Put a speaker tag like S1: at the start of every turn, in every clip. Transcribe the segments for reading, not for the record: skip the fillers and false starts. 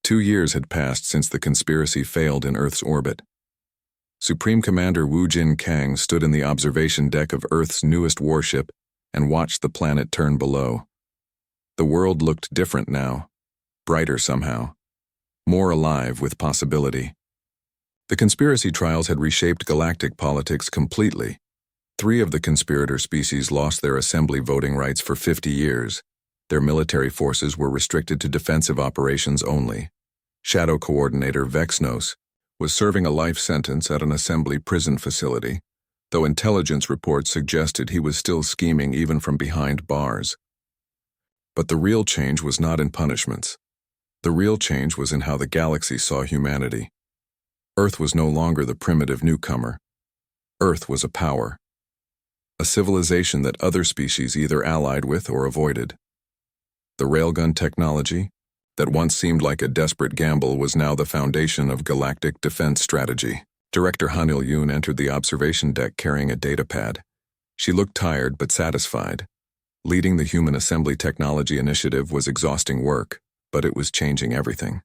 S1: 2 years had passed since the conspiracy failed in Earth's orbit. Supreme Commander Wu Jin Kang stood in the observation deck of Earth's newest warship and watched the planet turn below. The world looked different now, brighter somehow, more alive with possibility. The conspiracy trials had reshaped galactic politics completely. 3 of the conspirator species lost their assembly voting rights for 50 years. Their military forces were restricted to defensive operations only. Shadow Coordinator Vexnos was serving a life sentence at an assembly prison facility, though intelligence reports suggested he was still scheming even from behind bars. But the real change was not in punishments. The real change was in how the galaxy saw humanity. Earth was no longer the primitive newcomer. Earth was a power. A civilization that other species either allied with or avoided. The railgun technology, that once seemed like a desperate gamble, was now the foundation of galactic defense strategy. Director Han Il-yoon entered the observation deck carrying a datapad. She looked tired but satisfied. Leading the Human Assembly Technology Initiative was exhausting work, but it was changing everything.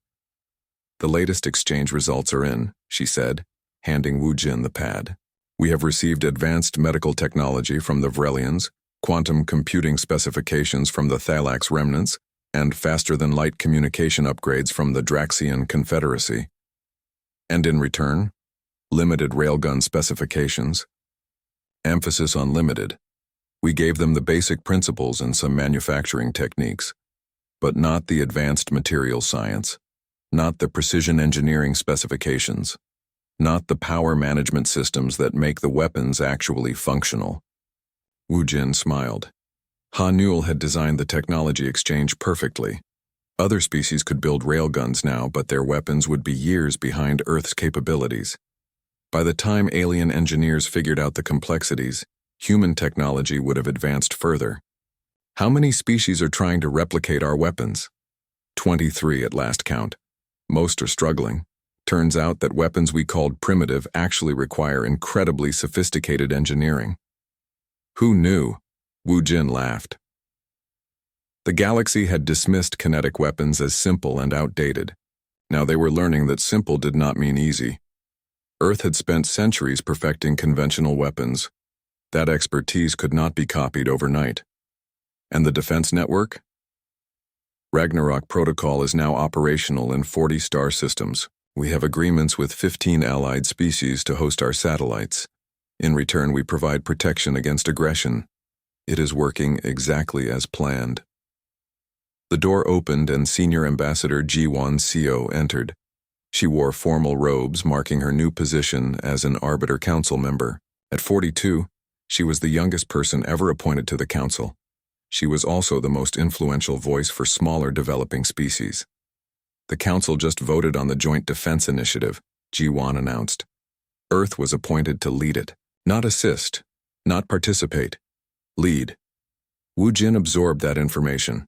S1: "The latest exchange results are in," she said, handing Wu Jin the pad. "We have received advanced medical technology from the Vrelians, quantum computing specifications from the Thalax remnants, and faster-than-light communication upgrades from the Draxian Confederacy. And in return, limited railgun specifications. Emphasis on limited. We gave them the basic principles and some manufacturing techniques, but not the advanced material science, not the precision engineering specifications, not the power management systems that make the weapons actually functional." Wu Jin smiled. Han Yul had designed the technology exchange perfectly. Other species could build railguns now, but their weapons would be years behind Earth's capabilities. By the time alien engineers figured out the complexities, human technology would have advanced further. How many species are trying to replicate our weapons? 23 at last count. Most are struggling. Turns out that weapons we called primitive actually require incredibly sophisticated engineering. Who knew? Wu Jin laughed. The galaxy had dismissed kinetic weapons as simple and outdated. Now they were learning that simple did not mean easy. Earth had spent centuries perfecting conventional weapons. That expertise could not be copied overnight. And the defense network? Ragnarok Protocol is now operational in 40 star systems. We have agreements with 15 allied species to host our satellites. In return, we provide protection against aggression. It is working exactly as planned. The door opened and Senior Ambassador Ji-won Seo entered. She wore formal robes marking her new position as an Arbiter Council member. At 42, she was the youngest person ever appointed to the Council. She was also the most influential voice for smaller developing species. The Council just voted on the Joint Defense Initiative, Ji-won announced. Earth was appointed to lead it, not assist, not participate. Lead. Wu Jin absorbed that information.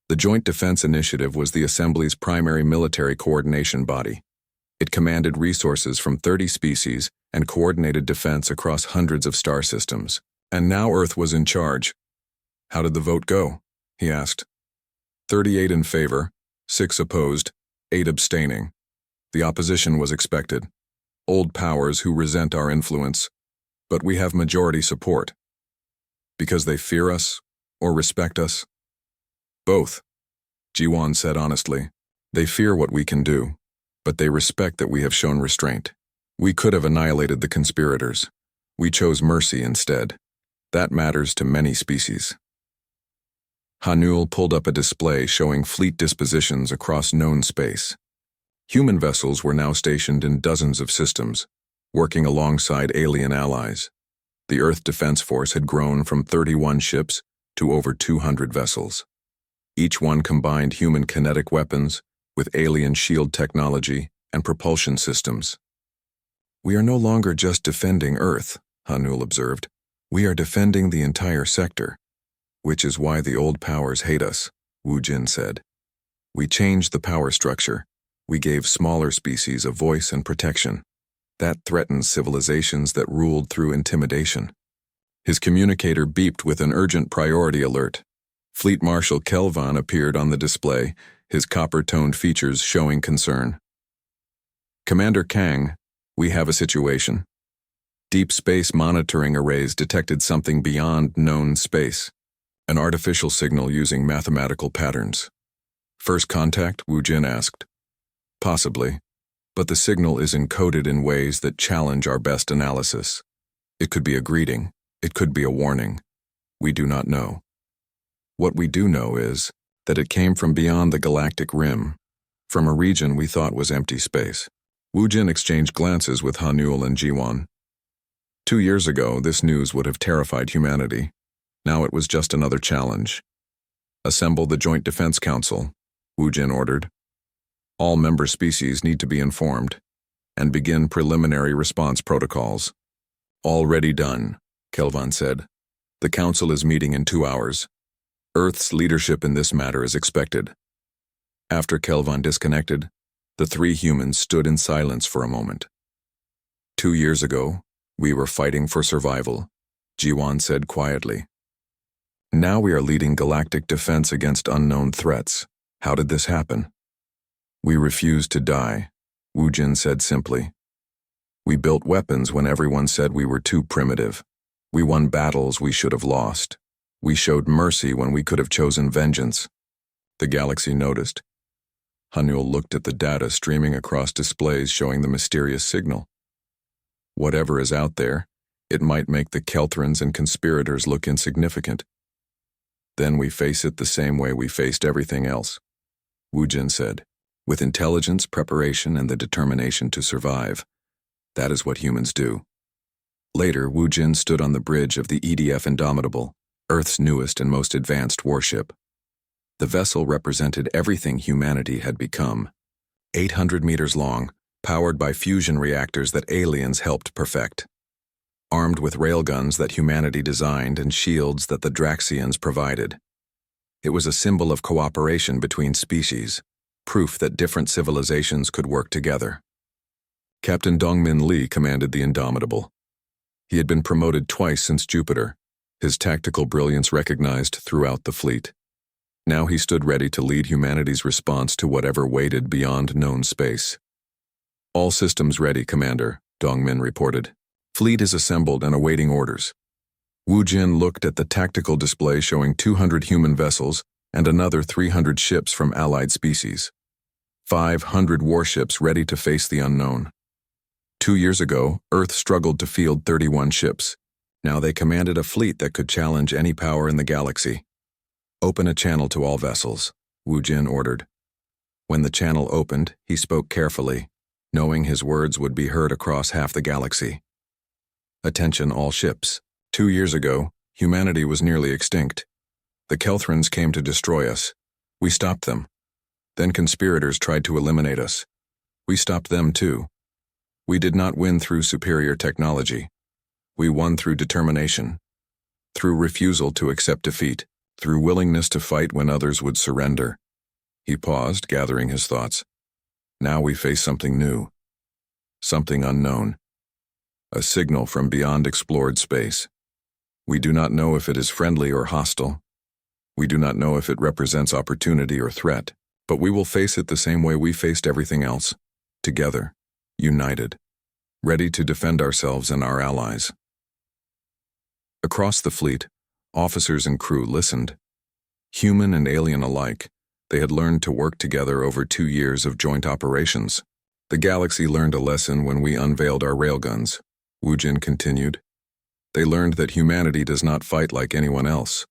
S1: The Joint Defense Initiative was the Assembly's primary military coordination body. It commanded resources from 30 species and coordinated defense across hundreds of star systems. And now Earth was in charge. "How did the vote go?" he asked. 38 in favor, 6 opposed, 8 abstaining. The opposition was expected. Old powers who resent our influence. But we have majority support. Because they fear us or respect us? Both, Ji-won said honestly. They fear what we can do, but they respect that we have shown restraint. We could have annihilated the conspirators. We chose mercy instead. That matters to many species. Han Yul pulled up a display showing fleet dispositions across known space. Human vessels were now stationed in dozens of systems, working alongside alien allies. The Earth Defense Force had grown from 31 ships to over 200 vessels. Each one combined human kinetic weapons with alien shield technology and propulsion systems. "We are no longer just defending Earth," Han Yul observed. "We are defending the entire sector, which is why the old powers hate us," Wu Jin said. "We changed the power structure. We gave smaller species a voice and protection. That threatens civilizations that ruled through intimidation." His communicator beeped with an urgent priority alert. Fleet Marshal Kelvan appeared on the display, his copper-toned features showing concern. Commander Kang, we have a situation. Deep space monitoring arrays detected something beyond known space. An artificial signal using mathematical patterns. First contact? Wu Jin asked. Possibly, but the signal is encoded in ways that challenge our best analysis. It could be a greeting. It could be a warning. We do not know. What we do know is that it came from beyond the galactic rim, from a region we thought was empty space. Wu Jin exchanged glances with Hanul and Jiwan. 2 years ago, this news would have terrified humanity. Now it was just another challenge. Assemble the Joint Defense Council, Wu Jin ordered. All member species need to be informed, and begin preliminary response protocols. Already done, Kelvan said. The Council is meeting in 2 hours. Earth's leadership in this matter is expected. After Kelvan disconnected, the 3 humans stood in silence for a moment. 2 years ago, we were fighting for survival, Jiwan said quietly. Now we are leading galactic defense against unknown threats. How did this happen? We refused to die, Wu Jin said simply. We built weapons when everyone said we were too primitive. We won battles we should have lost. We showed mercy when we could have chosen vengeance. The galaxy noticed. Hanul looked at the data streaming across displays showing the mysterious signal. Whatever is out there, it might make the Kelthrans and conspirators look insignificant. Then we face it the same way we faced everything else, Wu Jin said, with intelligence, preparation, and the determination to survive. That is what humans do. Later, Wu Jin stood on the bridge of the EDF Indomitable, Earth's newest and most advanced warship. The vessel represented everything humanity had become. 800 meters long, powered by fusion reactors that aliens helped perfect. Armed with railguns that humanity designed and shields that the Draxians provided. It was a symbol of cooperation between species, proof that different civilizations could work together. Captain Dongmin Li commanded the Indomitable. He had been promoted twice since Jupiter, his tactical brilliance recognized throughout the fleet. Now he stood ready to lead humanity's response to whatever waited beyond known space. All systems ready, Commander, Dongmin reported. Fleet is assembled and awaiting orders. Wu Jin looked at the tactical display showing 200 human vessels and another 300 ships from allied species. 500 warships ready to face the unknown. 2 years ago, Earth struggled to field 31 ships. Now they commanded a fleet that could challenge any power in the galaxy. Open a channel to all vessels, Wu Jin ordered. When the channel opened, he spoke carefully, knowing his words would be heard across half the galaxy. Attention all ships. 2 years ago, humanity was nearly extinct. The Kelthrans came to destroy us. We stopped them. Then conspirators tried to eliminate us. We stopped them too. We did not win through superior technology. We won through determination, through refusal to accept defeat, through willingness to fight when others would surrender. He paused, gathering his thoughts. Now we face something new, something unknown. A signal from beyond explored space. We do not know if it is friendly or hostile. We do not know if it represents opportunity or threat, but we will face it the same way we faced everything else, together, united, ready to defend ourselves and our allies. Across the fleet, officers and crew listened. Human and alien alike, they had learned to work together over 2 years of joint operations. The galaxy learned a lesson when we unveiled our railguns, Wu Jin continued. They learned that humanity does not fight like anyone else.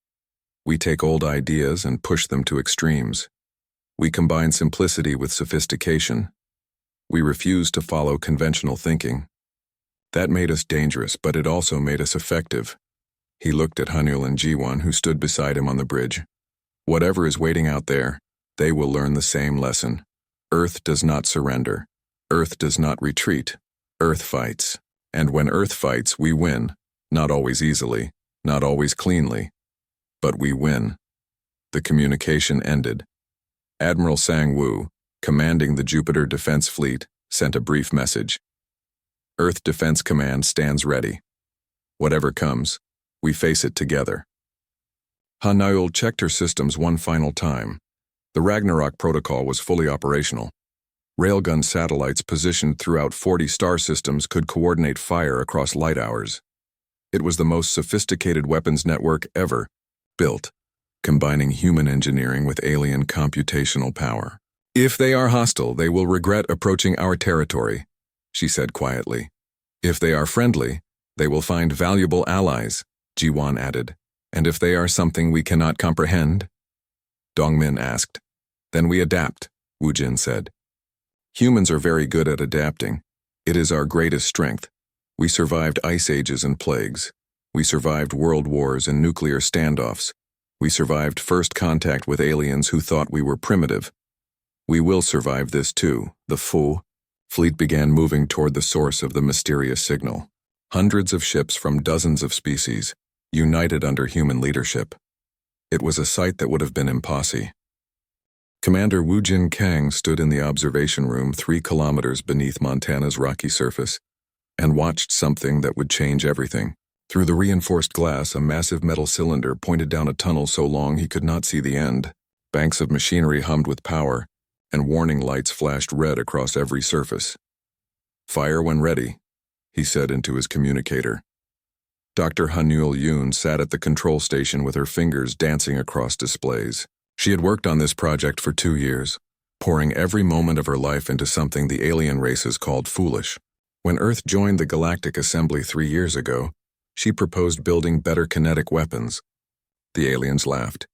S1: We take old ideas and push them to extremes. We combine simplicity with sophistication. We refuse to follow conventional thinking. That made us dangerous, but it also made us effective. He looked at Hanul and Jiwan, who stood beside him on the bridge. Whatever is waiting out there, they will learn the same lesson. Earth does not surrender. Earth does not retreat. Earth fights. And when Earth fights, we win. Not always easily, not always cleanly. But we win. The communication ended. Admiral Sang Woo, commanding the Jupiter Defense Fleet, sent a brief message. Earth Defense Command stands ready. Whatever comes, we face it together. Hanul checked her systems one final time. The Ragnarok protocol was fully operational. Railgun satellites positioned throughout 40 star systems could coordinate fire across light hours. It was the most sophisticated weapons network ever built, combining human engineering with alien computational power. If they are hostile, they will regret approaching our territory, she said quietly. If they are friendly, they will find valuable allies, Jiwan added. And if they are something we cannot comprehend? Dongmin asked. Then we adapt, Wu Jin said. Humans are very good at adapting. It is our greatest strength. We survived ice ages and plagues. We survived world wars and nuclear standoffs. We survived first contact with aliens who thought we were primitive. We will survive this too, the fleet began moving toward the source of the mysterious signal. Hundreds of ships from dozens of species, united under human leadership. It was a sight that would have been impossible. Commander Wu Jin Kang stood in the observation room 3 kilometers beneath Montana's rocky surface and watched something that would change everything. Through the reinforced glass, a massive metal cylinder pointed down a tunnel so long he could not see the end. Banks of machinery hummed with power, and warning lights flashed red across every surface. Fire when ready, he said into his communicator. Dr. Hanul Yoon sat at the control station with her fingers dancing across displays. She had worked on this project for 2 years, pouring every moment of her life into something the alien races called foolish. When Earth joined the Galactic Assembly 3 years ago, she proposed building better kinetic weapons. The aliens laughed.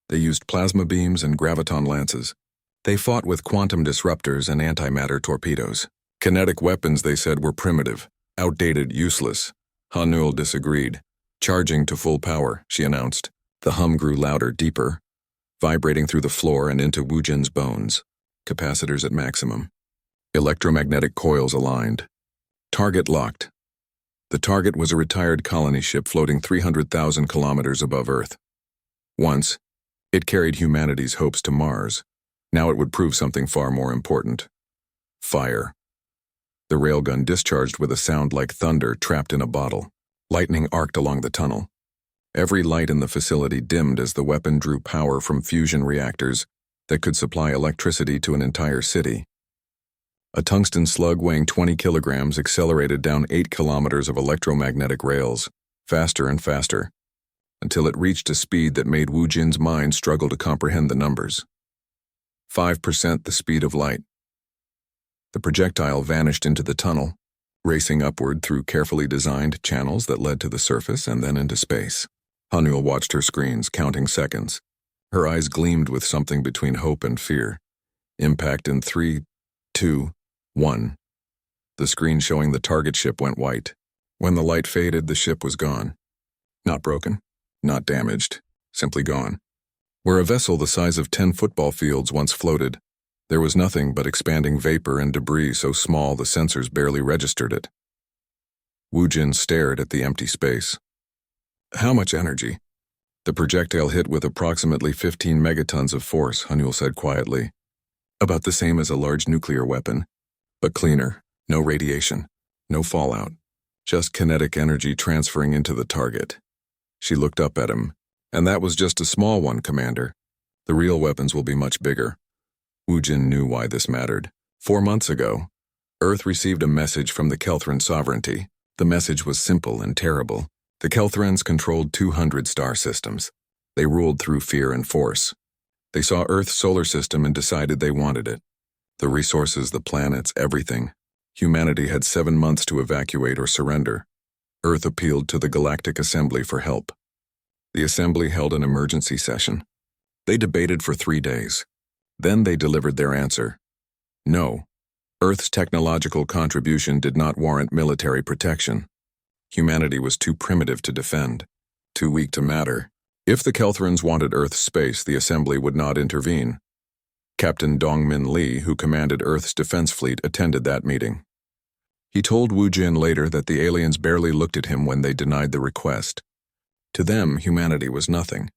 S1: They used plasma beams and graviton lances. They fought with quantum disruptors and antimatter torpedoes. Kinetic weapons, they said, were primitive, outdated, useless. Hanul disagreed. Charging to full power, she announced. The hum grew louder, deeper, vibrating through the floor and into Wu Jin's bones. Capacitors at maximum. Electromagnetic coils aligned. Target locked. The target was a retired colony ship floating 300,000 kilometers above Earth. Once, it carried humanity's hopes to Mars. Now it would prove something far more important. Fire. The railgun discharged with a sound like thunder trapped in a bottle. Lightning arced along the tunnel. Every light in the facility dimmed as the weapon drew power from fusion reactors that could supply electricity to an entire city. A tungsten slug weighing 20 kilograms accelerated down 8 kilometers of electromagnetic rails, faster and faster, until it reached a speed that made Wu Jin's mind struggle to comprehend the numbers. 5% the speed of light. The projectile vanished into the tunnel, racing upward through carefully designed channels that led to the surface and then into space. Hanul watched her screens, counting seconds. Her eyes gleamed with something between hope and fear. Impact in 3, 2, 1. The screen showing the target ship went white. When the light faded, the ship was gone. Not broken, not damaged, simply gone. Where a vessel the size of 10 football fields once floated, there was nothing but expanding vapor and debris so small the sensors barely registered it. Wu Jin stared at the empty space. How much energy? The projectile hit with approximately 15 megatons of force, Hanul said quietly. About the same as a large nuclear weapon, but cleaner, no radiation, no fallout, just kinetic energy transferring into the target. She looked up at him. And that was just a small one, Commander. The real weapons will be much bigger. Wu Jin knew why this mattered. 4 months ago, Earth received a message from the Kelthran sovereignty. The message was simple and terrible. The Kelthrans controlled 200 star systems. They ruled through fear and force. They saw Earth's solar system and decided they wanted it. The resources, the planets, everything. Humanity had 7 months to evacuate or surrender. Earth appealed to the Galactic Assembly for help. The Assembly held an emergency session. They debated for 3 days. Then they delivered their answer. No. Earth's technological contribution did not warrant military protection. Humanity was too primitive to defend, too weak to matter. If the Kelthrans wanted Earth's space, the Assembly would not intervene. Captain Dongmin Lee, who commanded Earth's defense fleet, attended that meeting. He told Wu Jin later that the aliens barely looked at him when they denied the request. To them, humanity was nothing,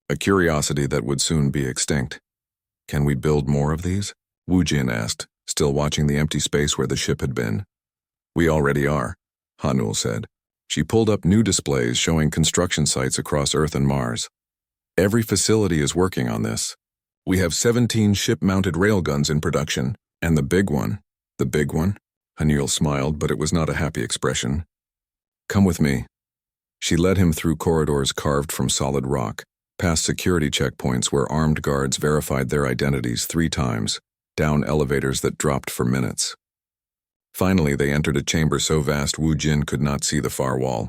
S1: a curiosity that would soon be extinct. Can we build more of these? Wu Jin asked, still watching the empty space where the ship had been. We already are, Hanul said. She pulled up new displays showing construction sites across Earth and Mars. Every facility is working on this. We have 17 ship-mounted railguns in production, and the big one. The big one? Haniel smiled, but it was not a happy expression. Come with me. She led him through corridors carved from solid rock, past security checkpoints where armed guards verified their identities 3 times, down elevators that dropped for minutes. Finally, they entered a chamber so vast Wu Jin could not see the far wall.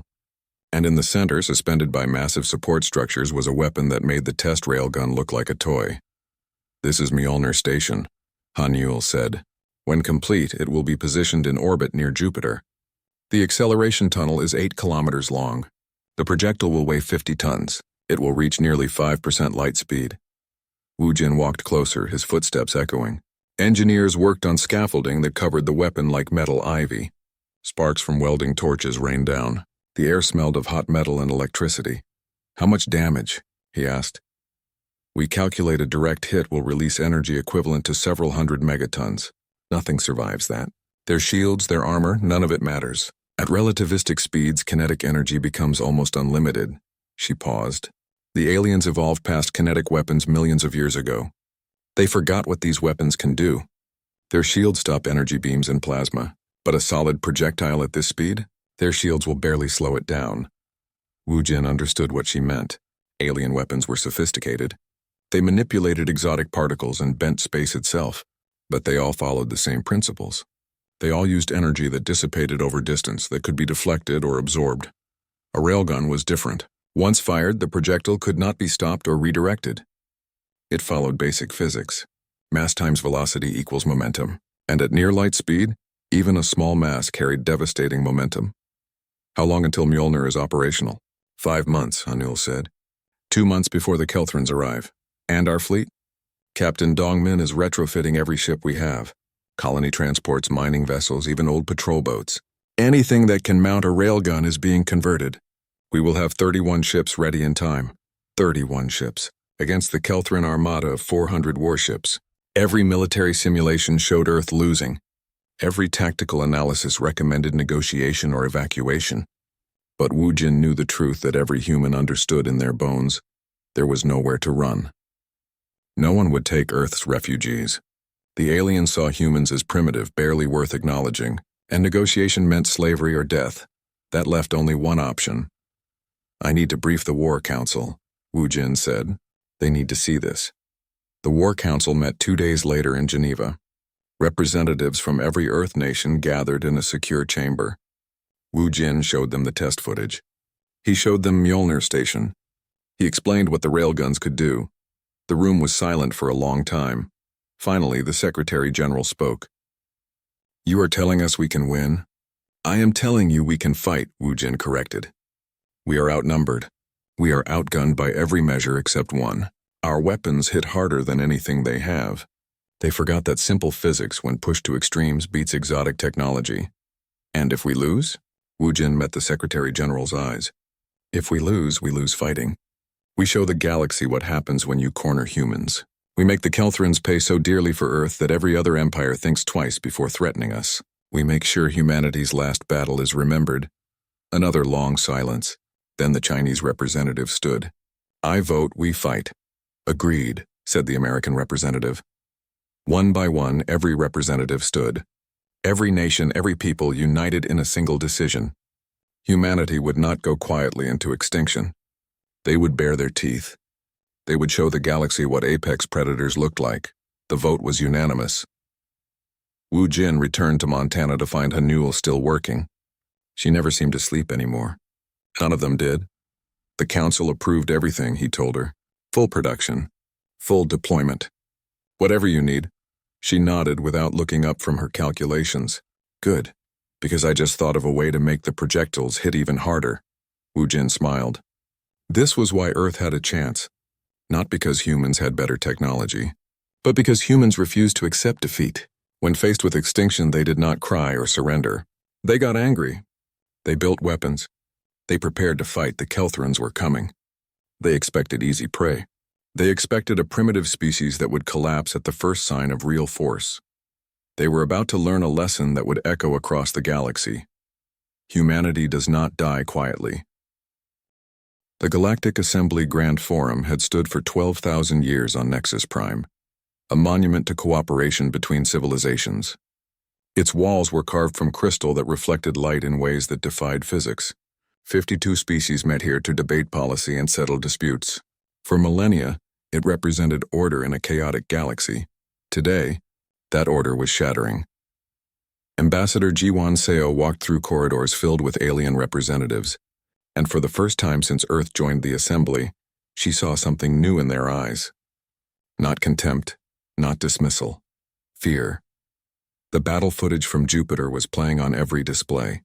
S1: And in the center, suspended by massive support structures, was a weapon that made the test railgun look like a toy. This is Mjolnir Station, Haniel said. When complete, it will be positioned in orbit near Jupiter. The acceleration tunnel is 8 kilometers long. The projectile will weigh 50 tons. It will reach nearly 5% light speed. Wu Jin walked closer, his footsteps echoing. Engineers worked on scaffolding that covered the weapon like metal ivy. Sparks from welding torches rained down. The air smelled of hot metal and electricity. How much damage? He asked. We calculate a direct hit will release energy equivalent to several hundred megatons. Nothing survives that. Their shields, their armor, none of it matters. At relativistic speeds, kinetic energy becomes almost unlimited. She paused. The aliens evolved past kinetic weapons millions of years ago. They forgot what these weapons can do. Their shields stop energy beams and plasma, but a solid projectile at this speed? Their shields will barely slow it down. Wu Jin understood what she meant. Alien weapons were sophisticated. They manipulated exotic particles and bent space itself, but they all followed the same principles. They all used energy that dissipated over distance, that could be deflected or absorbed. A railgun was different. Once fired, the projectile could not be stopped or redirected. It followed basic physics. Mass times velocity equals momentum, and at near light speed, even a small mass carried devastating momentum. How long until Mjolnir is operational? 5 months, Haniel said. 2 months before the Kelthrons arrive. And our fleet? Captain Dongmin is retrofitting every ship we have. Colony transports, mining vessels, even old patrol boats. Anything that can mount a railgun is being converted. We will have 31 ships ready in time. 31 ships. Against the Kelthron armada of 400 warships. Every military simulation showed Earth losing. Every tactical analysis recommended negotiation or evacuation. But Wu Jin knew the truth that every human understood in their bones. There was nowhere to run. No one would take Earth's refugees. The aliens saw humans as primitive, barely worth acknowledging, and negotiation meant slavery or death. That left only one option. I need to brief the War Council, Wu Jin said. They need to see this. The War Council met 2 days later in Geneva. Representatives from every Earth nation gathered in a secure chamber. Wu Jin showed them the test footage. He showed them Mjolnir Station. He explained what the railguns could do. The room was silent for a long time. Finally, the Secretary General spoke. You are telling us we can win? I am telling you we can fight, Wu Jin corrected. We are outnumbered. We are outgunned by every measure except one. Our weapons hit harder than anything they have. They forgot that simple physics, when pushed to extremes, beats exotic technology. And if we lose? Wu Jin met the Secretary General's eyes. If we lose fighting. We show the galaxy what happens when you corner humans. We make the Kelthrons pay so dearly for Earth that every other empire thinks twice before threatening us. We make sure humanity's last battle is remembered. Another long silence. Then the Chinese representative stood. I vote we fight. Agreed, said the American representative. One by one, every representative stood. Every nation, every people united in a single decision. Humanity would not go quietly into extinction. They would bare their teeth. They would show the galaxy what apex predators looked like. The vote was unanimous. Wu Jin returned to Montana to find Haniel still working. She never seemed to sleep anymore. None of them did. The council approved everything, he told her. Full production. Full deployment. Whatever you need. She nodded without looking up from her calculations. Good, because I just thought of a way to make the projectiles hit even harder. Wu Jin smiled. This was why Earth had a chance. Not because humans had better technology, but because humans refused to accept defeat. When faced with extinction, they did not cry or surrender. They got angry. They built weapons. They prepared to fight. The Kelthrons were coming. They expected easy prey. They expected a primitive species that would collapse at the first sign of real force. They were about to learn a lesson that would echo across the galaxy. Humanity does not die quietly. The Galactic Assembly Grand Forum had stood for 12,000 years on Nexus Prime, a monument to cooperation between civilizations. Its walls were carved from crystal that reflected light in ways that defied physics. 52 species met here to debate policy and settle disputes. For millennia, it represented order in a chaotic galaxy. Today, that order was shattering. Ambassador Jiwan Seo walked through corridors filled with alien representatives, and for the first time since Earth joined the assembly, she saw something new in their eyes. Not contempt, not dismissal. Fear. The battle footage from Jupiter was playing on every display.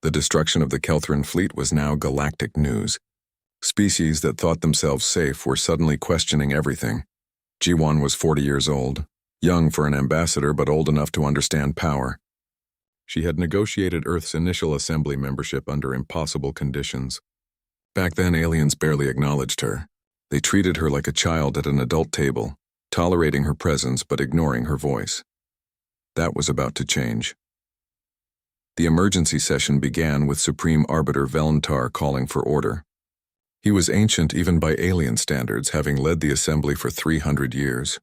S1: The destruction of the Kelthran fleet was now galactic news. Species that thought themselves safe were suddenly questioning everything. Jiwan was 40 years old, young for an ambassador but old enough to understand power. She had negotiated Earth's initial assembly membership under impossible conditions. Back then, aliens barely acknowledged her. They treated her like a child at an adult table, tolerating her presence but ignoring her voice. That was about to change. The emergency session began with Supreme Arbiter Velentar calling for order. He was ancient even by alien standards, having led the assembly for 300 years.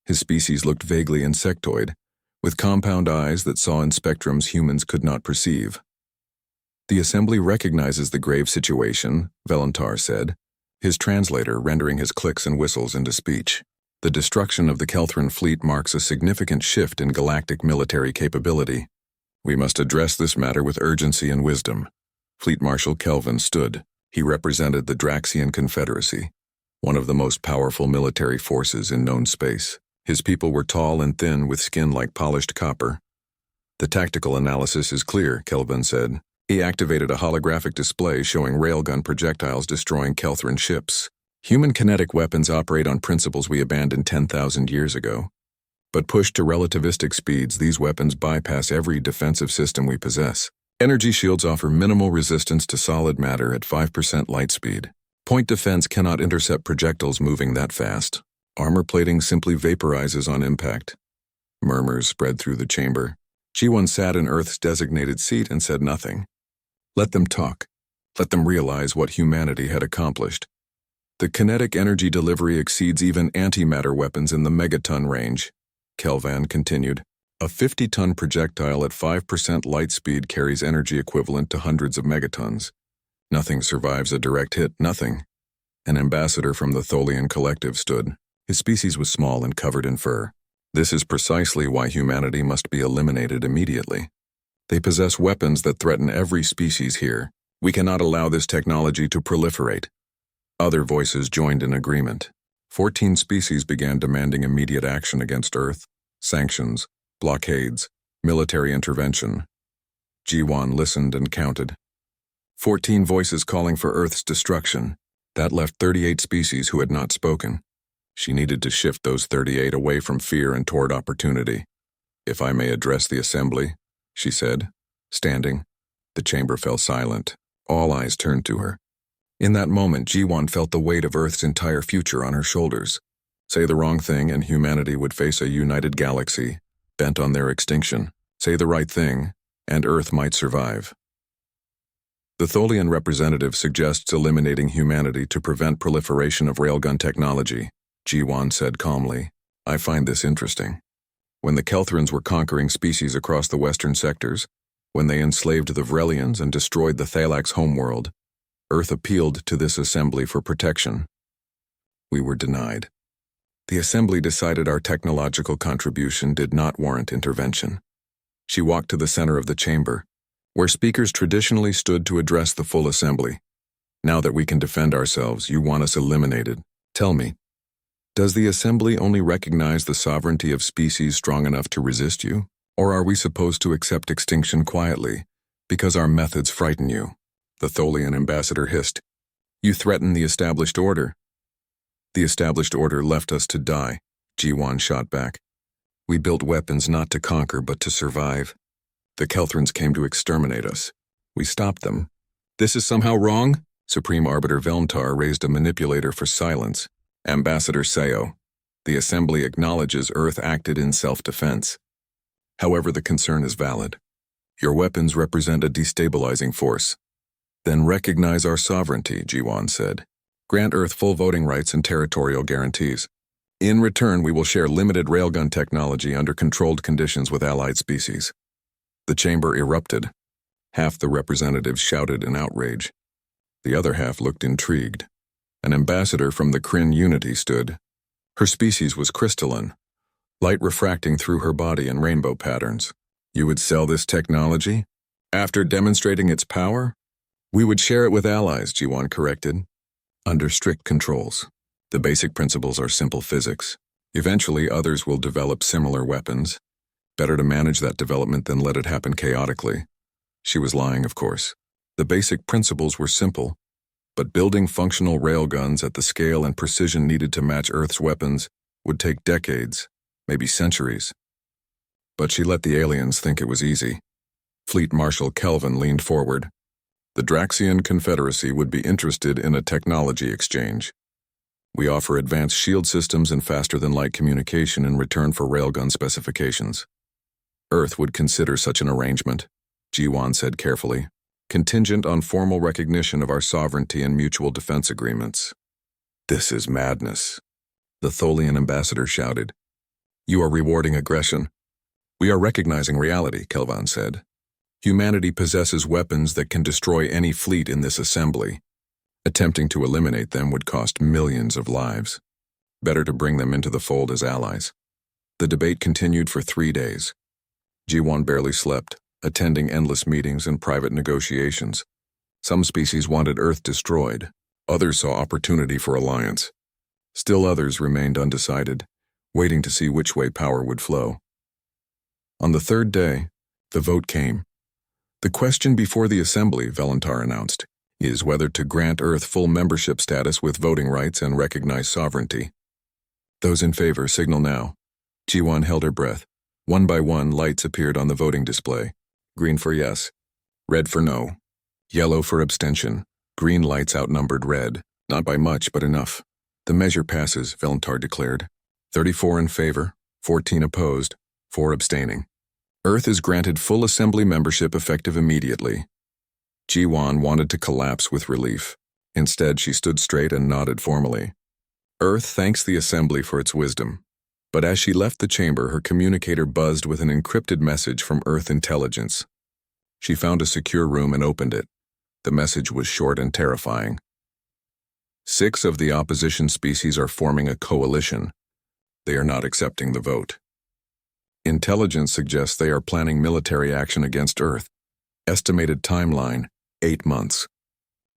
S1: His species looked vaguely insectoid, with compound eyes that saw in spectrums humans could not perceive. The assembly recognizes the grave situation, Velentar said, his translator rendering his clicks and whistles into speech. The destruction of the Kelthran fleet marks a significant shift in galactic military capability. We must address this matter with urgency and wisdom. Fleet Marshal Kelvin stood. He represented the Draxian Confederacy, one of the most powerful military forces in known space. His people were tall and thin with skin like polished copper. The tactical analysis is clear, Kelvin said. He activated a holographic display showing railgun projectiles destroying Kelthran ships. Human kinetic weapons operate on principles we abandoned 10,000 years ago. But pushed to relativistic speeds, these weapons bypass every defensive system we possess. Energy shields offer minimal resistance to solid matter at 5% light speed. Point defense cannot intercept projectiles moving that fast. Armor plating simply vaporizes on impact. Murmurs spread through the chamber. G1 sat in Earth's designated seat and said nothing. Let them talk. Let them realize what humanity had accomplished. The kinetic energy delivery exceeds even antimatter weapons in the megaton range, Kelvan continued. A 50-ton projectile at 5% light speed carries energy equivalent to hundreds of megatons. Nothing survives a direct hit, nothing. An ambassador from the Tholian collective stood. His species was small and covered in fur. This is precisely why humanity must be eliminated immediately. They possess weapons that threaten every species here. We cannot allow this technology to proliferate. Other voices joined in agreement. 14 species began demanding immediate action against Earth, sanctions, blockades, military intervention. G1 listened and counted. 14 voices calling for Earth's destruction. That left 38 species who had not spoken. She needed to shift those 38 away from fear and toward opportunity. If I may address the assembly, she said, standing. The chamber fell silent. All eyes turned to her. In that moment, G1 felt the weight of Earth's entire future on her shoulders. Say the wrong thing and humanity would face a united galaxy, bent on their extinction. Say the right thing, and Earth might survive. The Tholian representative suggests eliminating humanity to prevent proliferation of railgun technology, G1 said calmly. I find this interesting. When the Kelthrans were conquering species across the western sectors, when they enslaved the Vrelians and destroyed the Thalax homeworld, Earth appealed to this assembly for protection. We were denied. The assembly decided our technological contribution did not warrant intervention. She walked to the center of the chamber, where speakers traditionally stood to address the full assembly. Now that we can defend ourselves, you want us eliminated. Tell me, does the assembly only recognize the sovereignty of species strong enough to resist you? Or are we supposed to accept extinction quietly, because our methods frighten you? The Tholian ambassador hissed. You threaten the established order. The established order left us to die, G1 shot back. We built weapons not to conquer but to survive. The Kelthrans came to exterminate us. We stopped them. This is somehow wrong? Supreme Arbiter Velentar raised a manipulator for silence. Ambassador Seo, the assembly acknowledges Earth acted in self-defense. However, the concern is valid. Your weapons represent a destabilizing force. Then recognize our sovereignty, Jiwan said. Grant Earth full voting rights and territorial guarantees. In return, we will share limited railgun technology under controlled conditions with allied species. The chamber erupted. Half the representatives shouted in outrage. The other half looked intrigued. An ambassador from the Kryn Unity stood. Her species was crystalline, light refracting through her body in rainbow patterns. You would sell this technology? After demonstrating its power? We would share it with allies, Jiwan corrected. Under strict controls. The basic principles are simple physics. Eventually, others will develop similar weapons. Better to manage that development than let it happen chaotically. She was lying, of course. The basic principles were simple, but building functional railguns at the scale and precision needed to match Earth's weapons would take decades, maybe centuries. But she let the aliens think it was easy. Fleet Marshal Kelvin leaned forward. The Draxian Confederacy would be interested in a technology exchange. We offer advanced shield systems and faster-than-light communication in return for railgun specifications. Earth would consider such an arrangement, Jiwan said carefully, contingent on formal recognition of our sovereignty and mutual defense agreements. This is madness, the Tholian ambassador shouted. You are rewarding aggression. We are recognizing reality, Kelvin said. Humanity possesses weapons that can destroy any fleet in this assembly. Attempting to eliminate them would cost millions of lives. Better to bring them into the fold as allies. The debate continued for 3 days. Jiwan barely slept, attending endless meetings and private negotiations. Some species wanted Earth destroyed. Others saw opportunity for alliance. Still others remained undecided, waiting to see which way power would flow. On the 3rd day, the vote came. The question before the assembly, Velentar announced, is whether to grant Earth full membership status with voting rights and recognize sovereignty. Those in favor signal now. Jiwan held her breath. One by one, lights appeared on the voting display. Green for yes, red for no, yellow for abstention. Green lights outnumbered red, not by much but enough. The measure passes, Velentar declared. 34 in favor, 14 opposed, 4 abstaining. Earth is granted full assembly membership effective immediately. Jiwan wanted to collapse with relief. Instead, she stood straight and nodded formally. Earth thanks the assembly for its wisdom. But as she left the chamber, her communicator buzzed with an encrypted message from Earth intelligence. She found a secure room and opened it. The message was short and terrifying. 6 of the opposition species are forming a coalition. They are not accepting the vote. Intelligence suggests they are planning military action against Earth. Estimated timeline, 8 months.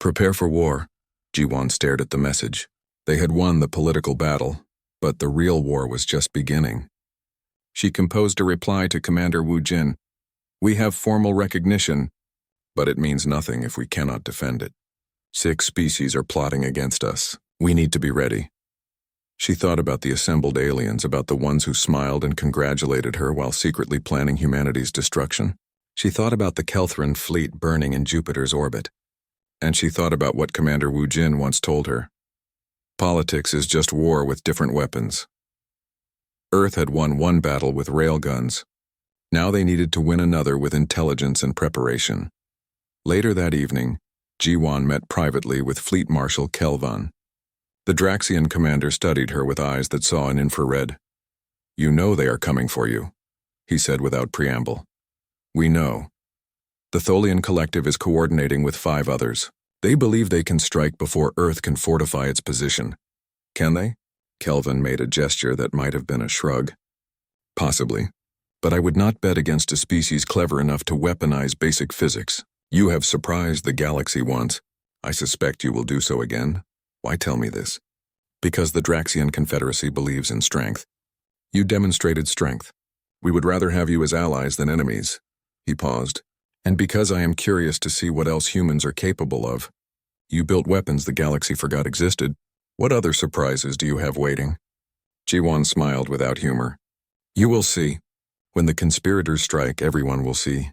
S1: Prepare for war. Jiwan stared at the message. They had won the political battle, but the real war was just beginning. She composed a reply to Commander Wu Jin. We have formal recognition, but it means nothing if we cannot defend it. 6 species are plotting against us. We need to be ready. She thought about the assembled aliens, about the ones who smiled and congratulated her while secretly planning humanity's destruction. She thought about the Kelthran fleet burning in Jupiter's orbit. And she thought about what Commander Wu Jin once told her. Politics is just war with different weapons. Earth had won one battle with railguns. Now they needed to win another with intelligence and preparation. Later that evening, Jiwan met privately with Fleet Marshal Kelvin. The Draxian commander studied her with eyes that saw in infrared. You know they are coming for you, he said without preamble. We know. The Tholian Collective is coordinating with 5 others. They believe they can strike before Earth can fortify its position. Can they? Kelvin made a gesture that might have been a shrug. Possibly. But I would not bet against a species clever enough to weaponize basic physics. You have surprised the galaxy once. I suspect you will do so again. Why tell me this? Because the Draxian Confederacy believes in strength. You demonstrated strength. We would rather have you as allies than enemies. He paused. And because I am curious to see what else humans are capable of. You built weapons the galaxy forgot existed. What other surprises do you have waiting? Jiwan smiled without humor. You will see. When the conspirators strike, everyone will see.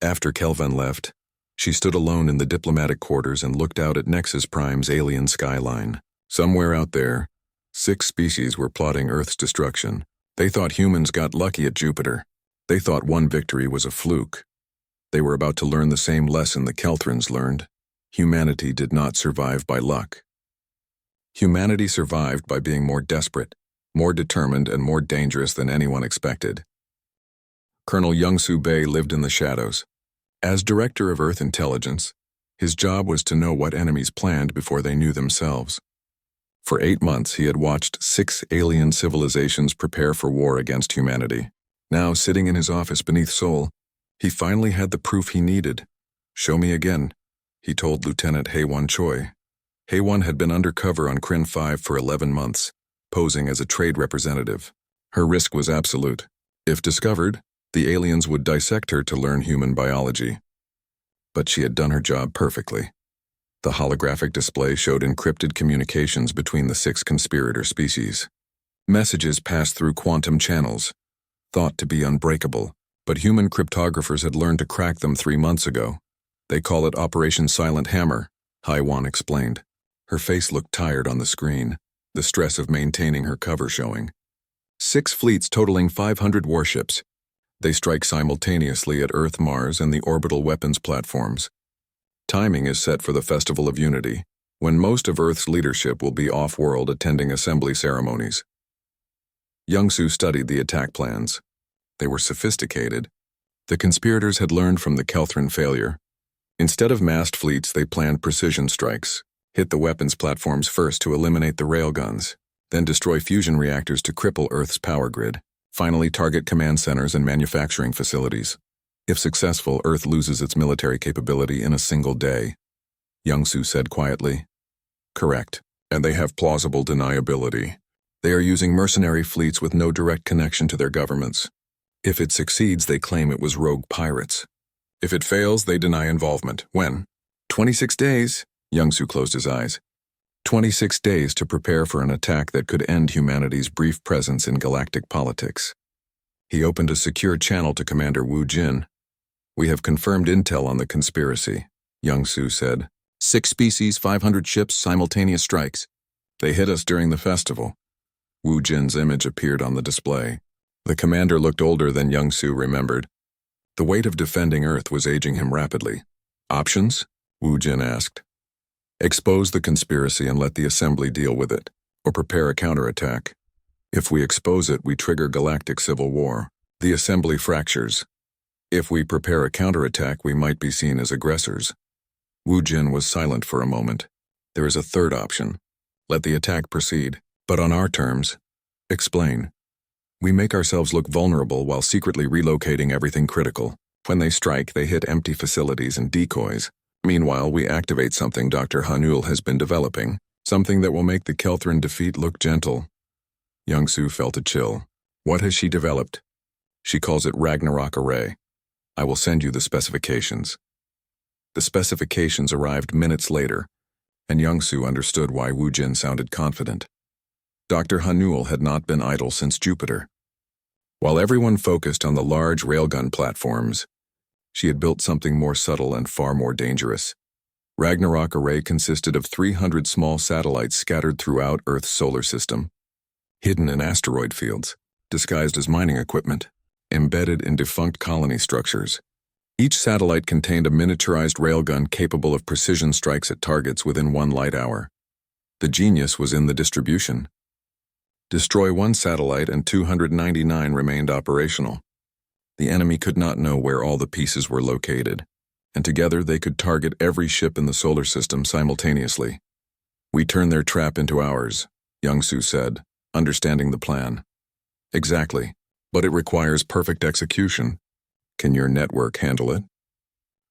S1: After Kelvin left, she stood alone in the diplomatic quarters and looked out at Nexus Prime's alien skyline. Somewhere out there, 6 species were plotting Earth's destruction. They thought humans got lucky at Jupiter. They thought one victory was a fluke. They were about to learn the same lesson the Kelthrans learned. Humanity did not survive by luck. Humanity survived by being more desperate, more determined, and more dangerous than anyone expected. Colonel Young-Soo Bae lived in the shadows. As Director of Earth Intelligence, his job was to know what enemies planned before they knew themselves. For 8 months, he had watched 6 alien civilizations prepare for war against humanity. Now, sitting in his office beneath Seoul, he finally had the proof he needed. "Show me again," he told Lieutenant Haewon Choi. Haewon had been undercover on Kryn 5 for 11 months, posing as a trade representative. Her risk was absolute. If discovered, the aliens would dissect her to learn human biology. But she had done her job perfectly. The holographic display showed encrypted communications between the 6 conspirator species. Messages passed through quantum channels, thought to be unbreakable, but human cryptographers had learned to crack them 3 months ago. "They call it Operation Silent Hammer," Haewon explained. Her face looked tired on the screen, the stress of maintaining her cover showing. 6 fleets totaling 500 warships. They strike simultaneously at Earth, Mars, and the orbital weapons platforms. Timing is set for the Festival of Unity, when most of Earth's leadership will be off-world attending assembly ceremonies. Young-Soo studied the attack plans. They were sophisticated. The conspirators had learned from the Kelthran failure. Instead of massed fleets, they planned precision strikes, hit the weapons platforms first to eliminate the railguns, then destroy fusion reactors to cripple Earth's power grid. Finally, target command centers and manufacturing facilities. If successful, Earth loses its military capability in a single day. Young-Soo said quietly. "Correct, and they have plausible deniability. They are using mercenary fleets with no direct connection to their governments. If it succeeds, they claim it was rogue pirates. If it fails, they deny involvement. When? 26 days, Young-Soo closed his eyes. 26 days to prepare for an attack that could end humanity's brief presence in galactic politics. He opened a secure channel to Commander Woo Jin. "We have confirmed intel on the conspiracy," Young-Soo said. 6 species, 500 ships, simultaneous strikes. They hit us during the festival. Woo Jin's image appeared on the display. The commander looked older than Young-Soo remembered. The weight of defending Earth was aging him rapidly. "Options?" Woo Jin asked. "Expose the conspiracy and let the assembly deal with it, or prepare a counterattack. If we expose it, we trigger galactic civil war. The assembly fractures. If we prepare a counterattack, we might be seen as aggressors." Woo Jin was silent for a moment. "There is a third option. Let the attack proceed, but on our terms." "Explain." "We make ourselves look vulnerable while secretly relocating everything critical. When they strike, they hit empty facilities and decoys. Meanwhile, we activate something Dr. Hanul has been developing, something that will make the Kelthran defeat look gentle." Young-Soo felt a chill. "What has she developed?" "She calls it Ragnarok Array. I will send you the specifications." The specifications arrived minutes later, and Young-Soo understood why Woo Jin sounded confident. Dr. Hanul had not been idle since Jupiter. While everyone focused on the large railgun platforms, she had built something more subtle and far more dangerous. Ragnarok Array consisted of 300 small satellites scattered throughout Earth's solar system, hidden in asteroid fields, disguised as mining equipment, embedded in defunct colony structures. Each satellite contained a miniaturized railgun capable of precision strikes at targets within 1 light hour. The genius was in the distribution. Destroy 1 satellite and 299 remained operational. The enemy could not know where all the pieces were located, and together they could target every ship in the solar system simultaneously. "We turn their trap into ours," Young-Soo said, understanding the plan. "Exactly, but it requires perfect execution. Can your network handle it?"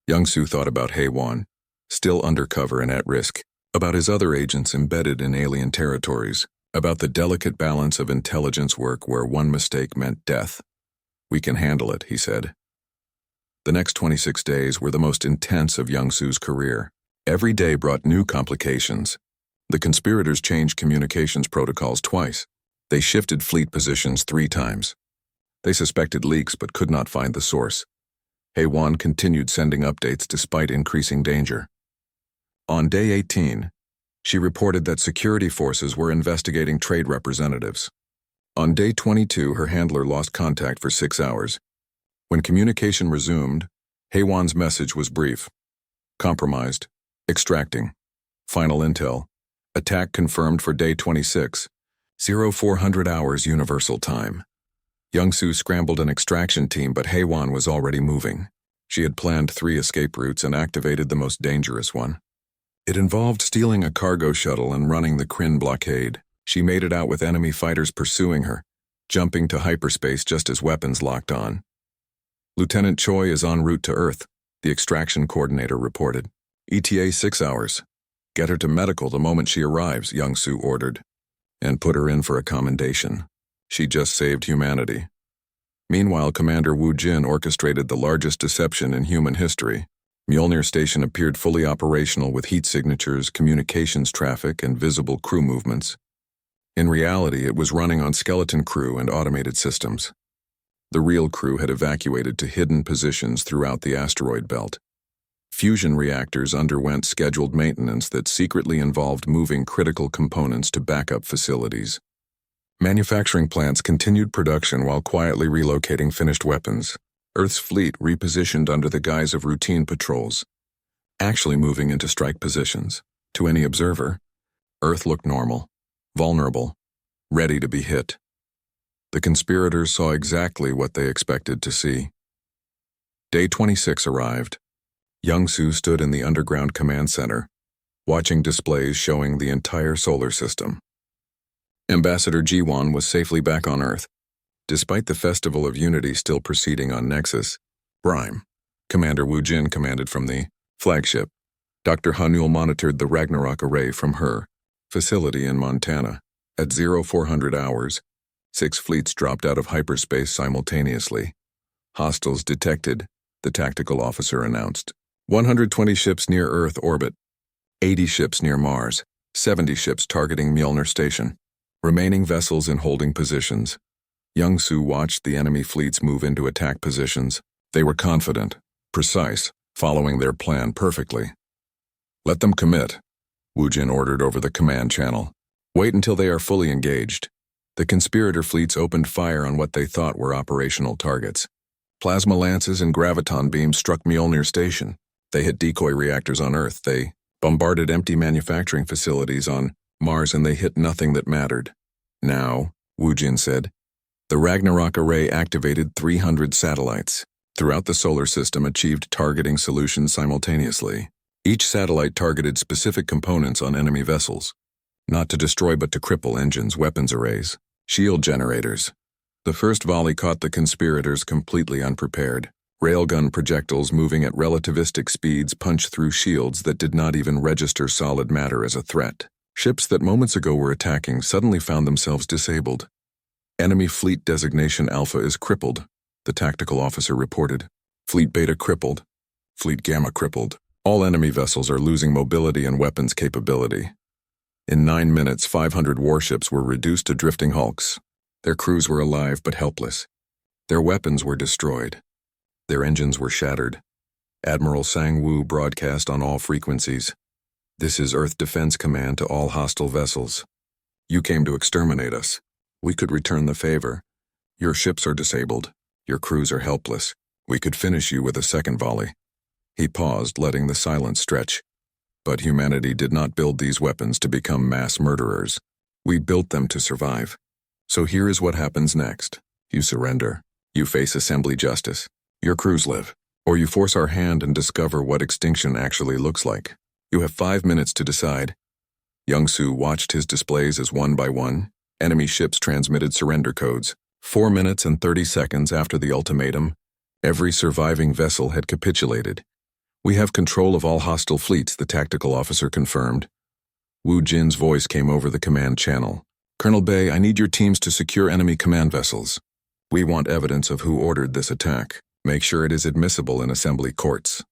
S1: Young-Soo thought about Haewon, still undercover and at risk, about his other agents embedded in alien territories, about the delicate balance of intelligence work where one mistake meant death. "We can handle it," he said. The next 26 days were the most intense of Young-Soo's career. Every day brought new complications. The conspirators changed communications protocols twice. They shifted fleet positions 3 times. They suspected leaks but could not find the source. Haewon continued sending updates despite increasing danger. On day 18, she reported that security forces were investigating trade representatives. On day 22, her handler lost contact for 6 hours. When communication resumed, Haewon's message was brief. "Compromised. Extracting. Final intel. Attack confirmed for day 26. 0400 hours Universal Time. Young-Soo scrambled an extraction team, but Haewon was already moving. She had planned 3 escape routes and activated the most dangerous one. It involved stealing a cargo shuttle and running the Kryn blockade. She made it out with enemy fighters pursuing her, jumping to hyperspace just as weapons locked on. Lieutenant Choi is en route to Earth, the extraction coordinator reported. ETA 6 hours. Get her to medical the moment she arrives, Young-Soo ordered. And put her in for a commendation. She just saved humanity. Meanwhile, Commander Woo Jin orchestrated the largest deception in human history. Mjolnir Station appeared fully operational with heat signatures, communications traffic, and visible crew movements. In reality, it was running on skeleton crew and automated systems. The real crew had evacuated to hidden positions throughout the asteroid belt. Fusion reactors underwent scheduled maintenance that secretly involved moving critical components to backup facilities. Manufacturing plants continued production while quietly relocating finished weapons. Earth's fleet repositioned under the guise of routine patrols, actually moving into strike positions. To any observer, Earth looked normal, vulnerable, ready to be hit. The conspirators saw exactly what they expected to see. Day 26 arrived. Young-Soo stood in the underground command center, watching displays showing the entire solar system. Ambassador Ji-won was safely back on Earth. Despite the Festival of Unity still proceeding on Nexus, Prime, Commander Woo Jin commanded from the flagship. Dr. Hanul monitored the Ragnarok array from her facility in Montana. At 0400 hours, 6 fleets dropped out of hyperspace simultaneously. Hostiles detected, the tactical officer announced. 120 ships near Earth orbit, 80 ships near Mars, 70 ships targeting Mjolnir Station. Remaining vessels in holding positions. Young-Soo watched the enemy fleets move into attack positions. They were confident, precise, following their plan perfectly. Let them commit, Woo Jin ordered over the command channel. Wait until they are fully engaged. The conspirator fleets opened fire on what they thought were operational targets. Plasma lances and graviton beams struck Mjolnir Station. They hit decoy reactors on Earth. They bombarded empty manufacturing facilities on Mars, and they hit nothing that mattered. Now, Woo Jin said, the Ragnarok array activated 300 satellites. Throughout the solar system achieved targeting solutions simultaneously. Each satellite targeted specific components on enemy vessels. Not to destroy but to cripple engines, weapons arrays, shield generators. The first volley caught the conspirators completely unprepared. Railgun projectiles moving at relativistic speeds punched through shields that did not even register solid matter as a threat. Ships that moments ago were attacking suddenly found themselves disabled. Enemy Fleet Designation Alpha is crippled, the tactical officer reported. Fleet Beta crippled. Fleet Gamma crippled. All enemy vessels are losing mobility and weapons capability. In 9 minutes, 500 warships were reduced to drifting hulks. Their crews were alive but helpless. Their weapons were destroyed. Their engines were shattered. Admiral Sang-woo broadcast on all frequencies. This is Earth Defense Command to all hostile vessels. You came to exterminate us. We could return the favor. Your ships are disabled. Your crews are helpless. We could finish you with a second volley. He paused, letting the silence stretch. But humanity did not build these weapons to become mass murderers. We built them to survive. So here is what happens next. You surrender. You face assembly justice. Your crews live. Or you force our hand and discover what extinction actually looks like. You have 5 minutes to decide. Young-Soo watched his displays as one by one, enemy ships transmitted surrender codes. 4 minutes and 30 seconds after the ultimatum, every surviving vessel had capitulated. We have control of all hostile fleets, the tactical officer confirmed. Woo Jin's voice came over the command channel. Colonel Bay, I need your teams to secure enemy command vessels. We want evidence of who ordered this attack. Make sure it is admissible in assembly courts.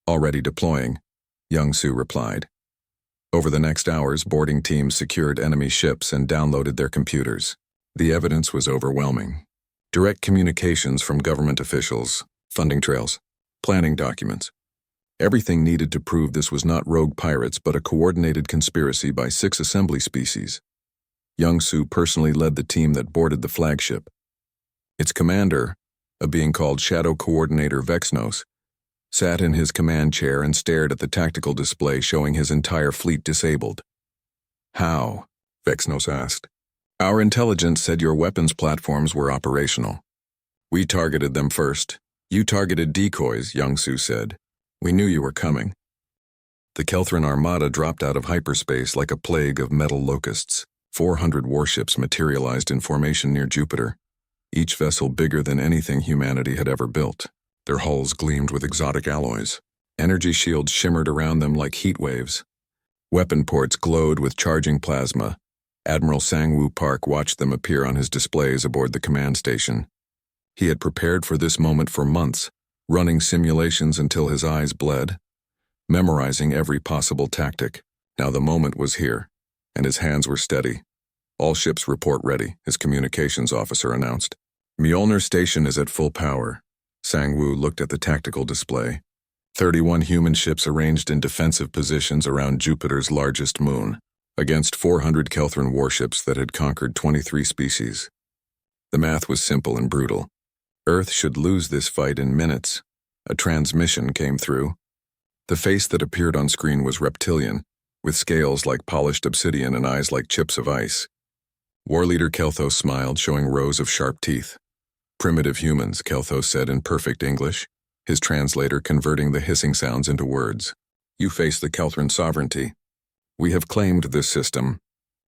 S1: Already deploying, Young-Soo replied. Over the next hours, boarding teams secured enemy ships and downloaded their computers. The evidence was overwhelming. Direct communications from government officials, funding trails, planning documents. Everything needed to prove this was not rogue pirates but a coordinated conspiracy by 6 assembly species. Young-Soo personally led the team that boarded the flagship. Its commander, a being called Shadow Coordinator Vexnos, sat in his command chair and stared at the tactical display showing his entire fleet disabled. How? Vexnos asked. Our intelligence said your weapons platforms were operational. We targeted them first. You targeted decoys, Young-Su said. We knew you were coming. The Kelthran armada dropped out of hyperspace like a plague of metal locusts. 400 warships materialized in formation near Jupiter, each vessel bigger than anything humanity had ever built. Their hulls gleamed with exotic alloys. Energy shields shimmered around them like heat waves. Weapon ports glowed with charging plasma. Admiral Sang-Woo Park watched them appear on his displays aboard the command station. He had prepared for this moment for months, running simulations until his eyes bled, memorizing every possible tactic. Now the moment was here, and his hands were steady. All ships report ready, his communications officer announced. Mjolnir Station is at full power. Sang-Woo looked at the tactical display. 31 human ships arranged in defensive positions around Jupiter's largest moon, against 400 Kelthran warships that had conquered 23 species. The math was simple and brutal. Earth should lose this fight in minutes. A transmission came through. The face that appeared on screen was reptilian, with scales like polished obsidian and eyes like chips of ice. War leader Kelthos smiled, showing rows of sharp teeth. Primitive humans, Kelthos said in perfect English, his translator converting the hissing sounds into words. You face the Kelthran sovereignty. We have claimed this system.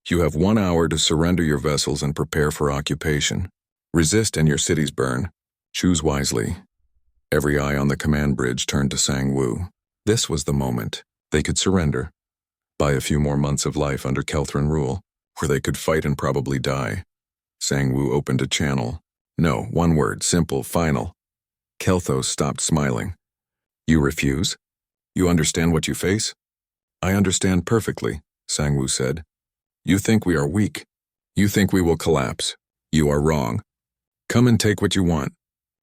S1: You have 1 hour to surrender your vessels and prepare for occupation. Resist and your cities burn. Choose wisely. Every eye on the command bridge turned to Sang-Woo. This was the moment. They could surrender. Buy a few more months of life under Kelthran rule, where they could fight and probably die. Sang-Woo opened a channel. No, one word, simple, final. Kelthos stopped smiling. You refuse? You understand what you face? I understand perfectly, Sang-Woo said. You think we are weak. You think we will collapse. You are wrong. Come and take what you want.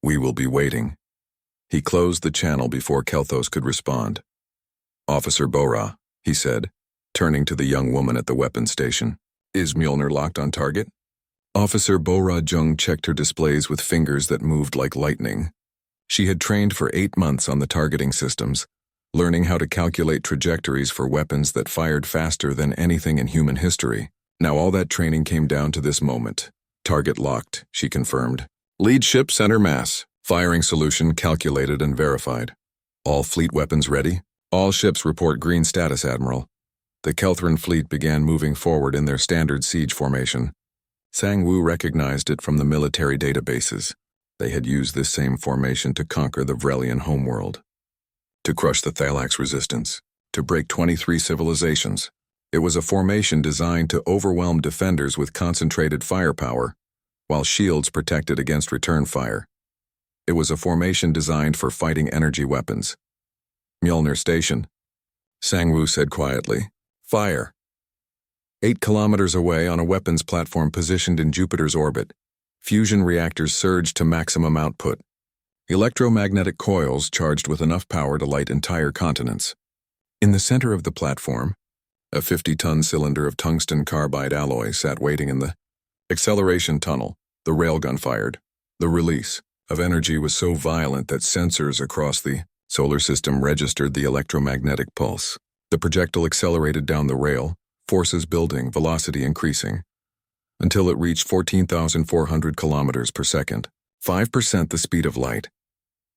S1: We will be waiting. He closed the channel before Kelthos could respond. Officer Bora, he said, turning to the young woman at the weapons station. Is Mjolnir locked on target? Officer Bora Jung checked her displays with fingers that moved like lightning. She had trained for 8 months on the targeting systems, learning how to calculate trajectories for weapons that fired faster than anything in human history. Now all that training came down to this moment. Target locked, she confirmed. Lead ship center mass. Firing solution calculated and verified. All fleet weapons ready? All ships report green status, Admiral. The Kelthran fleet began moving forward in their standard siege formation. Sang-Woo recognized it from the military databases. They had used this same formation to conquer the Vrelian homeworld, to crush the Thalax resistance, to break 23 civilizations. It was a formation designed to overwhelm defenders with concentrated firepower, while shields protected against return fire. It was a formation designed for fighting energy weapons. Mjolnir Station, Sang-Woo said quietly. Fire. 8 kilometers away on a weapons platform positioned in Jupiter's orbit, fusion reactors surged to maximum output. Electromagnetic coils charged with enough power to light entire continents. In the center of the platform, a 50-ton cylinder of tungsten carbide alloy sat waiting in the acceleration tunnel. The railgun fired. The release of energy was so violent that sensors across the solar system registered the electromagnetic pulse. The projectile accelerated down the rail, forces building, velocity increasing, until it reached 14,400 kilometers per second, 5% the speed of light.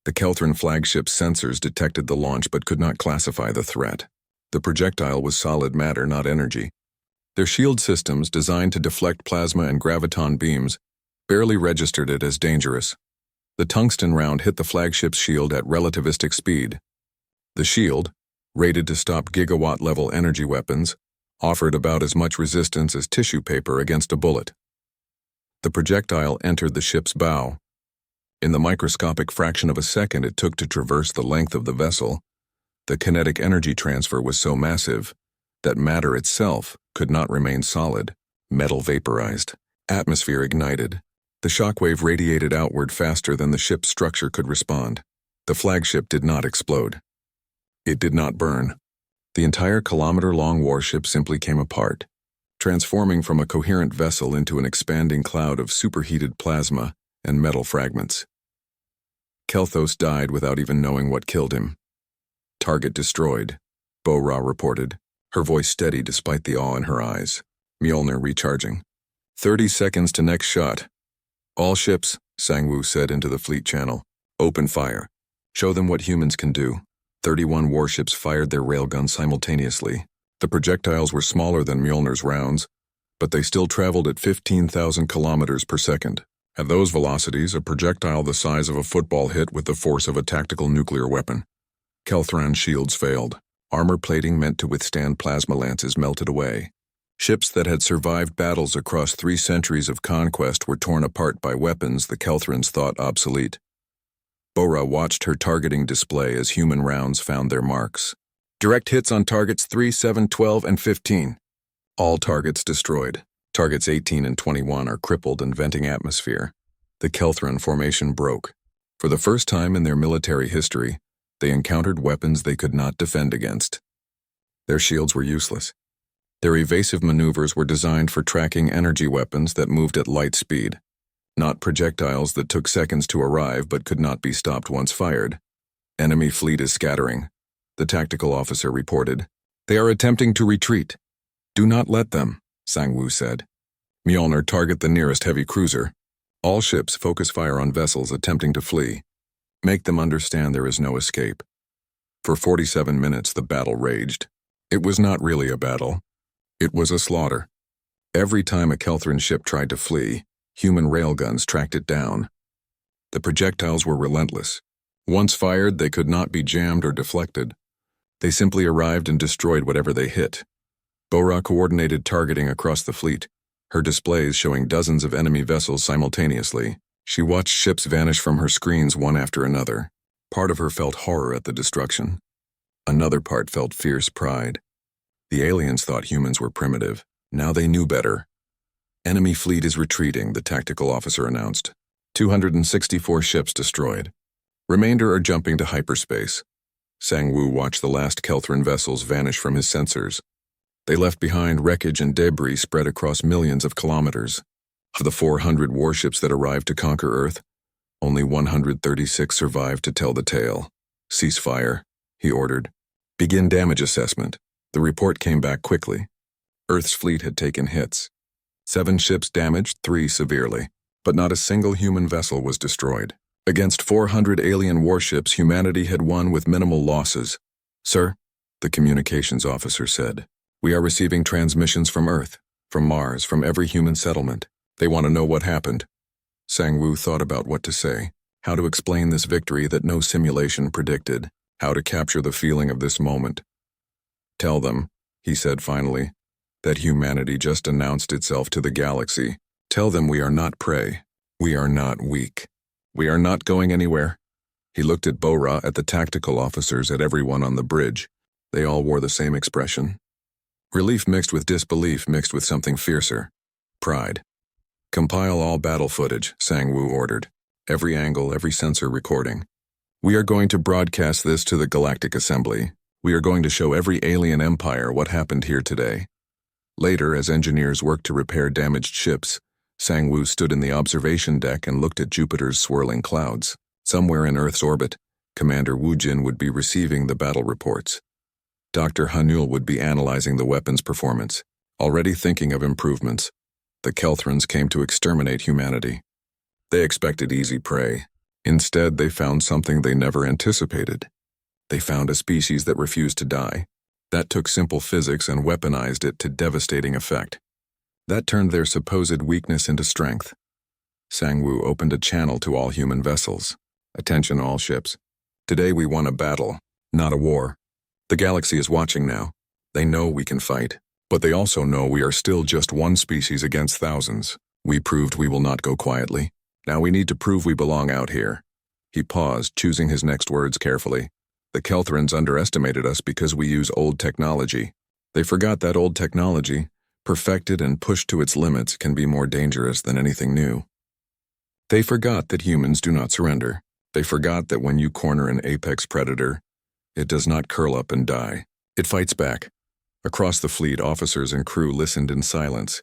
S1: The Kelthran flagship's sensors detected the launch but could not classify the threat. The projectile was solid matter, not energy. Their shield systems, designed to deflect plasma and graviton beams, barely registered it as dangerous. The tungsten round hit the flagship's shield at relativistic speed. The shield, rated to stop gigawatt-level energy weapons, offered about as much resistance as tissue paper against a bullet. The projectile entered the ship's bow. In the microscopic fraction of a second it took to traverse the length of the vessel, the kinetic energy transfer was so massive that matter itself could not remain solid. Metal vaporized. Atmosphere ignited. The shockwave radiated outward faster than the ship's structure could respond. The flagship did not explode. It did not burn. The entire kilometer-long warship simply came apart, transforming from a coherent vessel into an expanding cloud of superheated plasma and metal fragments. Kelthos died without even knowing what killed him. Target destroyed, Bo-Ra reported, her voice steady despite the awe in her eyes. Mjolnir recharging. 30 seconds to next shot. All ships, Sang-Woo said into the fleet channel. Open fire. Show them what humans can do. 31 warships fired their railguns simultaneously. The projectiles were smaller than Mjolnir's rounds, but they still traveled at 15,000 kilometers per second. At those velocities, a projectile the size of a football hit with the force of a tactical nuclear weapon. Kelthran's shields failed. Armor plating meant to withstand plasma lances melted away. Ships that had survived battles across 3 centuries of conquest were torn apart by weapons the Kelthrans thought obsolete. Bo-Ra watched her targeting display as human rounds found their marks. Direct hits on targets 3, 7, 12, and 15. All targets destroyed. Targets 18 and 21 are crippled and venting atmosphere. The Kelthran formation broke. For the first time in their military history, they encountered weapons they could not defend against. Their shields were useless. Their evasive maneuvers were designed for tracking energy weapons that moved at light speed, not projectiles that took seconds to arrive but could not be stopped once fired. Enemy fleet is scattering, the tactical officer reported. They are attempting to retreat. Do not let them, Sang-Woo said. Mjolnir, target the nearest heavy cruiser. All ships focus fire on vessels attempting to flee. Make them understand there is no escape. For 47 minutes the battle raged. It was not really a battle. It was a slaughter. Every time a Kelthran ship tried to flee, human railguns tracked it down. The projectiles were relentless. Once fired, they could not be jammed or deflected. They simply arrived and destroyed whatever they hit. Bo-Ra coordinated targeting across the fleet, her displays showing dozens of enemy vessels simultaneously. She watched ships vanish from her screens one after another. Part of her felt horror at the destruction. Another part felt fierce pride. The aliens thought humans were primitive. Now they knew better. Enemy fleet is retreating, the tactical officer announced. 264 ships destroyed. Remainder are jumping to hyperspace. Sang-Woo watched the last Kelthran vessels vanish from his sensors. They left behind wreckage and debris spread across millions of kilometers. Of the 400 warships that arrived to conquer Earth, only 136 survived to tell the tale. Cease fire, he ordered. Begin damage assessment. The report came back quickly. Earth's fleet had taken hits. 7 ships damaged, 3 severely, but not a single human vessel was destroyed. Against 400 alien warships, humanity had won with minimal losses. Sir, the communications officer said, we are receiving transmissions from Earth, from Mars, from every human settlement. They want to know what happened. Sang-Woo thought about what to say, how to explain this victory that no simulation predicted, how to capture the feeling of this moment. Tell them, he said finally, that humanity just announced itself to the galaxy. Tell them we are not prey. We are not weak. We are not going anywhere. He looked at Bo-Ra, at the tactical officers, at everyone on the bridge. They all wore the same expression. Relief mixed with disbelief, mixed with something fiercer. Pride. Compile all battle footage, Sang-Woo ordered. Every angle, every sensor recording. We are going to broadcast this to the Galactic Assembly. We are going to show every alien empire what happened here today. Later, as engineers worked to repair damaged ships, Sang-Woo stood in the observation deck and looked at Jupiter's swirling clouds. Somewhere in Earth's orbit, Commander Woo-Jin would be receiving the battle reports. Dr. Hanul would be analyzing the weapon's performance, already thinking of improvements. The Kelthrans came to exterminate humanity. They expected easy prey. Instead, they found something they never anticipated. They found a species that refused to die. That took simple physics and weaponized it to devastating effect. That turned their supposed weakness into strength. Sang-Woo opened a channel to all human vessels. Attention all ships. Today we won a battle, not a war. The galaxy is watching now. They know we can fight, but they also know we are still just one species against thousands. We proved we will not go quietly. Now we need to prove we belong out here. He paused, choosing his next words carefully. The Kelthrans underestimated us because we use old technology. They forgot that old technology, perfected and pushed to its limits, can be more dangerous than anything new. They forgot that humans do not surrender. They forgot that when you corner an apex predator, it does not curl up and die. It fights back. Across the fleet, officers and crew listened in silence.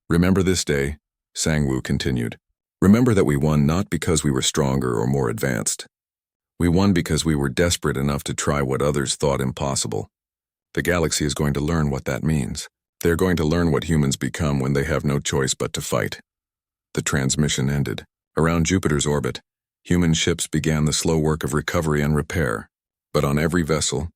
S1: Remember this day, Sang-Woo continued. Remember that we won not because we were stronger or more advanced. We won because we were desperate enough to try what others thought impossible. The galaxy is going to learn what that means. They're going to learn what humans become when they have no choice but to fight. The transmission ended. Around Jupiter's orbit, human ships began the slow work of recovery and repair. But on every vessel,